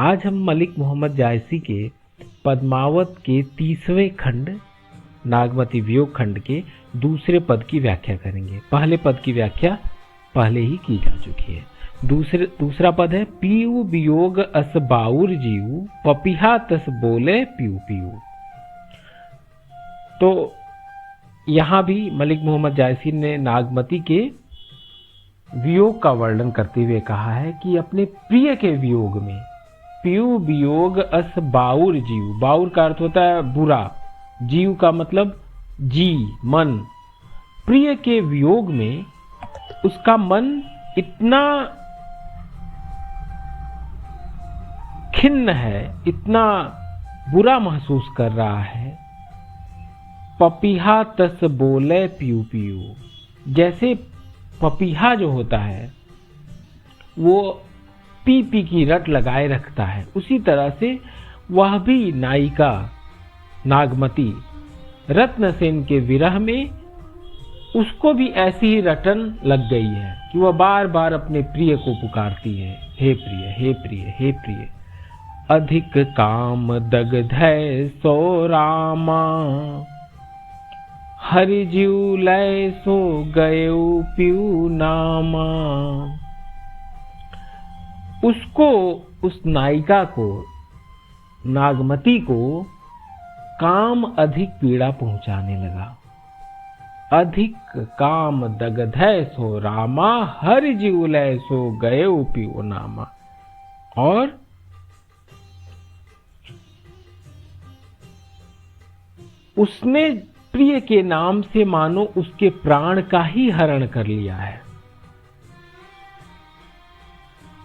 आज हम मलिक मोहम्मद जायसी के पद्मावत के 30वें खंड नागमती वियोग खंड के दूसरे पद की व्याख्या करेंगे। पहले पद की व्याख्या पहले ही की जा चुकी है। दूसरा पद है पीयू वियोग अस बाउर जीव पपिहा तस बोले पीयू पीयू। तो यहां भी मलिक मोहम्मद जायसी ने नागमती के वियोग का वर्णन करते हुए कहा है कि अपने प्रिय के वियोग में पीयू वियोग अस बाउर जीव। बाउर का अर्थ होता है बुरा, जीव का मतलब जी मन। प्रिय के वियोग में उसका मन इतना खिन्न है, इतना बुरा महसूस कर रहा है। पपीहा तस बोले पीयू पीयू। जैसे पपीहा जो होता है वो पी पी की रट लगाए रखता है, उसी तरह से वह भी नायिका नागमती रत्नसेन के विरह में उसको भी ऐसी ही रटन लग गई है कि वह बार बार अपने प्रिय को पुकारती है, हे प्रिय हे प्रिय हे प्रिय। अधिक काम दग्धै सो रामा हरि जीव लय सो गयो पीयू नामा। उसको, उस नायिका को, नागमती को काम अधिक पीड़ा पहुंचाने लगा। अधिक काम दग्धै सो रामा हरि जीव लय सो गयो पीयू नामा। और उसने प्रिय के नाम से मानो उसके प्राण का ही हरण कर लिया है।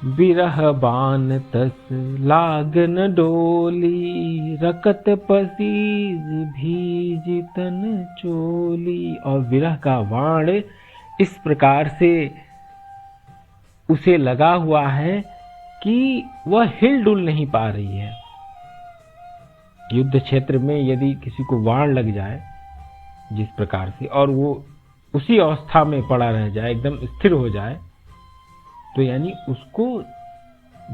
बिरह बान तस लागन डोली रकत पसीज भीजी तन चोली। और विरह का बाण इस प्रकार से उसे लगा हुआ है कि वह हिलडुल नहीं पा रही है। युद्ध क्षेत्र में यदि किसी को बाण लग जाए जिस प्रकार से, और वो उसी अवस्था में पड़ा रह जाए, एकदम स्थिर हो जाए, तो यानी उसको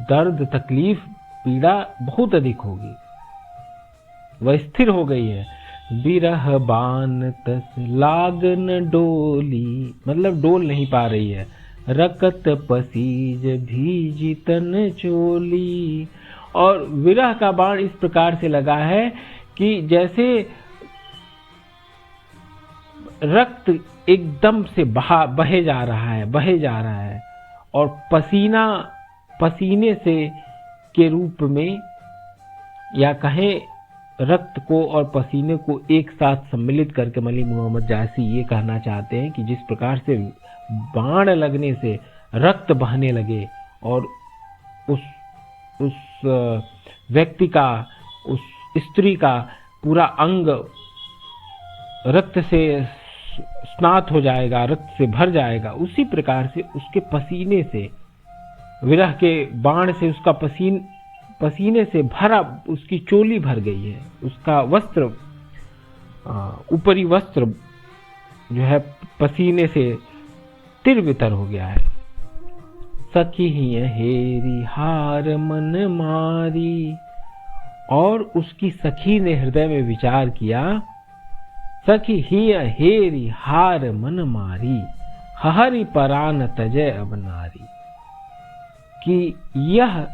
दर्द तकलीफ पीड़ा बहुत अधिक होगी। वह स्थिर हो गई है। बिरह बान तस लागन डोली, मतलब डोल नहीं पा रही है। रकत पसीज भीजी तन चोली। और विरह का बाण इस प्रकार से लगा है कि जैसे रक्त एकदम से बहे जा रहा है और पसीना पसीने से के रूप में, या कहें रक्त को और पसीने को एक साथ सम्मिलित करके मलिक मोहम्मद जायसी ये कहना चाहते हैं कि जिस प्रकार से बाण लगने से रक्त बहने लगे और उस व्यक्ति का, उस स्त्री का पूरा अंग रक्त से स्नात हो जाएगा, रक्त से भर जाएगा, उसी प्रकार से उसके पसीने से, विरह के बाण से उसका पसीने से भरा, उसकी चोली भर गई है। उसका वस्त्र, ऊपरी वस्त्र जो है पसीने से तिरबितर हो गया है। सखी ही हेरी हार मन मारी। और उसकी सखी ने हृदय में विचार किया, सखी ही हेरी हार मन मारी हरि परान तजय अब नारी। कि यह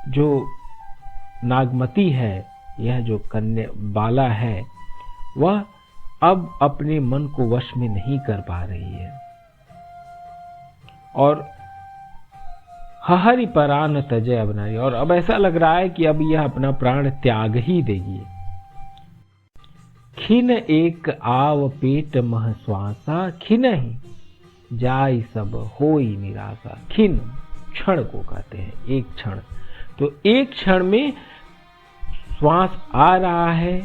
जो नागमती है, यह जो कन्या बाला है, वह अब अपने मन को वश में नहीं कर पा रही है और हरि परान तजय अब नारी। और अब ऐसा लग रहा है कि अब यह अपना प्राण त्याग ही देगी। खिन एक आव पेट मह श्वासा खिनहि जाय सब होई निराशा। खिन क्षण को कहते हैं, एक क्षण। तो एक क्षण में श्वास आ रहा है,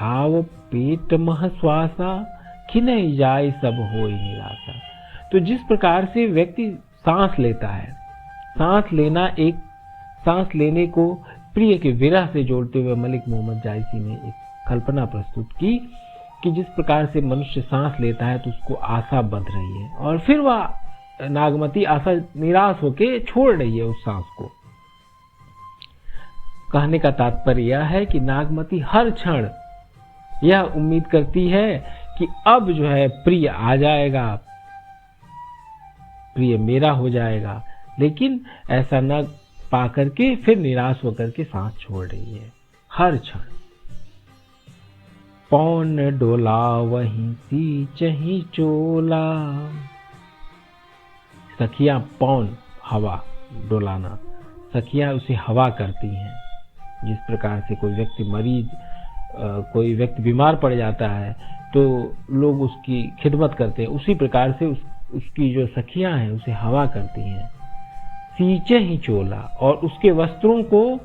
आव पेट मह श्वासा खिनहि जाय सब होई निराशा। तो जिस प्रकार से व्यक्ति सांस लेता है, सांस लेने को प्रिय के विरह से जोड़ते हुए मलिक मोहम्मद जायसी ने एक कल्पना प्रस्तुत की कि जिस प्रकार से मनुष्य सांस लेता है तो उसको आशा बंध रही है और फिर वह नागमती आशा निराश होकर छोड़ रही है उस सांस को। कहने का तात्पर्य यह है कि नागमती हर क्षण यह उम्मीद करती है कि अब जो है प्रिय आ जाएगा, प्रिय मेरा हो जाएगा, लेकिन ऐसा न पा करके फिर निराश होकर के सांस छोड़ रही है हर क्षण। पौन डोला वहीं सींचहि चोला। सखियां पौन हवा डोलाना, सखियां उसे हवा करती हैं। जिस प्रकार से कोई व्यक्ति बीमार पड़ जाता है तो लोग उसकी खिदमत करते हैं, उसी प्रकार से उसकी जो सखियां हैं उसे हवा करती हैं। सींचे ही चोला, और उसके वस्त्रों को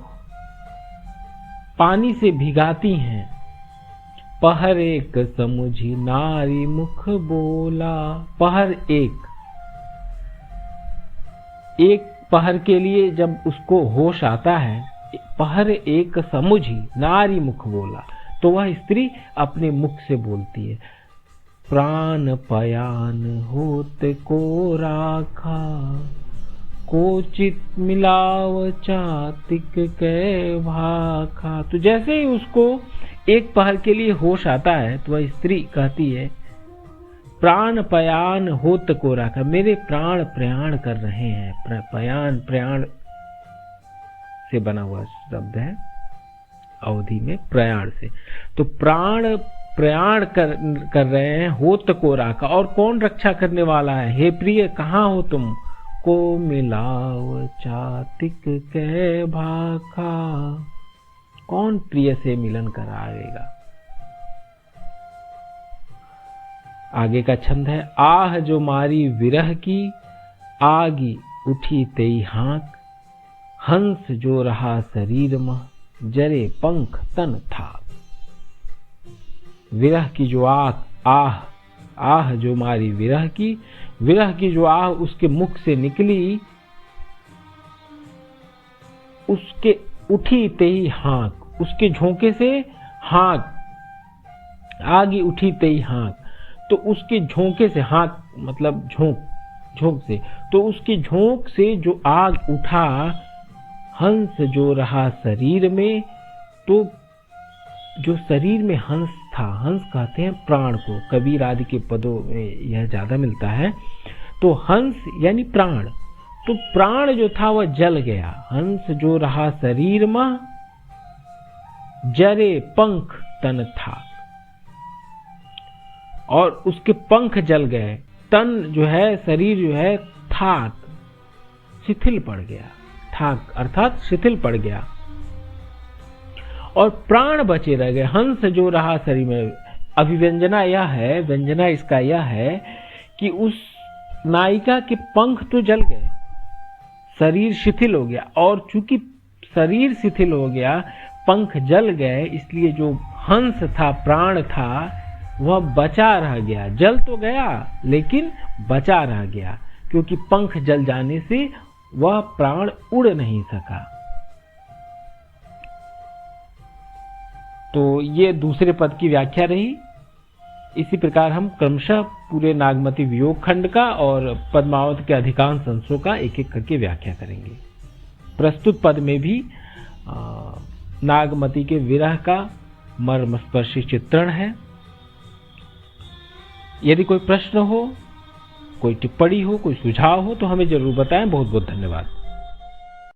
पानी से भिगाती हैं। पहर एक समुझी नारी मुख बोला। पहर एक पहर के लिए जब उसको होश आता है, पहर एक समुझी नारी मुख बोला, तो वह स्त्री अपने मुख से बोलती है, प्राण पयान होत को राखा, कोचित मिलाव चातिक कै भाखा। तो जैसे ही उसको एक पहर के लिए होश आता है तो वह स्त्री कहती है, प्राण पयान होत को राखा, मेरे प्राण प्रयाण कर रहे हैं। पयान प्रयाण से बना हुआ शब्द है अवधि में, प्रयाण से। तो प्राण प्रयाण कर रहे हैं, होत को राखा, और कौन रक्षा करने वाला है? हे प्रिय कहाँ हो तुम? को मिलाव चातिक कै भाखा, कौन प्रिय से मिलन कराएगा? आगे का छंद है, आह जो मारी विरह की, आगी उठी तेई हाँक, हंस जो रहा शरीर मह, जरे पंख तन था। विरह की जो आह जो मारी विरह की जो आह उसके मुख से निकली, उसके उठी तेई हाँक, उसके झोंके से हाँक, आगे उठी तेई हाँक, तो उसके झोंके से, हाँक मतलब झोंक से, तो उसके झोंक से जो आग उठा, हंस जो रहा शरीर में, तो जो शरीर में हंस था, हंस कहते हैं प्राण को, कबीर आदि के पदों में यह ज्यादा मिलता है। तो हंस यानी प्राण, तो प्राण जो था वह जल गया। हंस जो रहा शरीर में, जरे पंख तन था, और उसके पंख जल गए। तन जो है, शरीर जो है, थाक शिथिल पड़ गया, थाक अर्थात शिथिल पड़ गया, और प्राण बचे रह गए। हंस जो रहा शरीर में, अभिव्यंजना यह है, व्यंजना इसका यह है कि उस नायिका के पंख तो जल गए, शरीर शिथिल हो गया, और चूंकि शरीर शिथिल हो गया, पंख जल गए, इसलिए जो हंस था, प्राण था, वह बचा रह गया। जल तो गया लेकिन बचा रह गया, क्योंकि पंख जल जाने से वह प्राण उड़ नहीं सका। तो ये दूसरे पद की व्याख्या रही। इसी प्रकार हम क्रमशः पूरे नागमती वियोग खंड का और पद्मावत के अधिकांश अंशों का एक एक करके व्याख्या करेंगे। प्रस्तुत पद में भी नागमती के विरह का मर्मस्पर्शी चित्रण है। यदि कोई प्रश्न हो, कोई टिप्पणी हो, कोई सुझाव हो तो हमें जरूर बताएं। बहुत बहुत धन्यवाद।